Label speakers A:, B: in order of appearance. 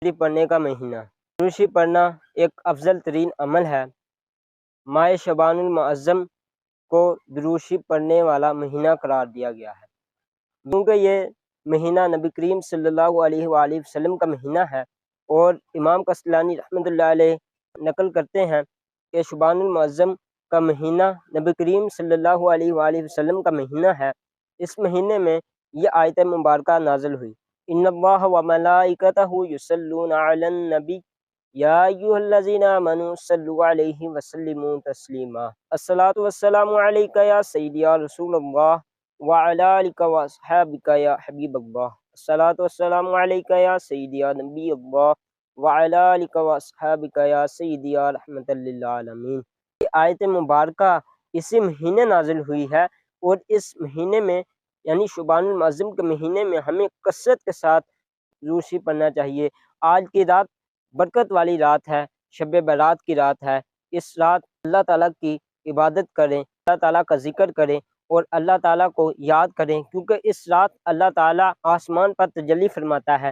A: درود پڑھنے کا مہینہ۔ درود پڑھنا ایک افضل ترین عمل ہے۔ ماہ شعبان المعظم کو درود پڑھنے والا مہینہ قرار دیا گیا ہے، کیونکہ یہ مہینہ نبی کریم صلی اللہ علیہ وآلہ وسلم کا مہینہ ہے، اور امام قسطلانی رحمۃ اللہ علیہ نقل کرتے ہیں کہ شعبان المعظم کا مہینہ نبی کریم صلی اللہ علیہ وآلہ وسلم کا مہینہ ہے۔ اس مہینے میں یہ آیت مبارکہ نازل ہوئی، ان اللہ وملائکتہ یصلون علی النبی یا ایھا الذین آمنوا صلوا علیہ وسلموا تسلیما، الصلاۃ والسلام علیک یا سیدی یا رسول اللہ وعلی آلک واصحابک یا حبیب اللہ، الصلاۃ والسلام علیک یا سیدی یا نبی اللہ وعلی آلک واصحابک یا سیدی یا رحمۃ للعالمین۔ یہ آیت مبارکہ اسی مہینے نازل ہوئی ہے، اور اس مہینے میں یعنی شعبان المعظم کے مہینے میں ہمیں کثرت کے ساتھ درود پڑھنا چاہیے۔ آج کی رات برکت والی رات ہے، شب برات کی رات ہے۔ اس رات اللہ تعالیٰ کی عبادت کریں، اللہ تعالیٰ کا ذکر کریں اور اللہ تعالیٰ کو یاد کریں، کیونکہ اس رات اللہ تعالیٰ آسمان پر تجلی فرماتا ہے۔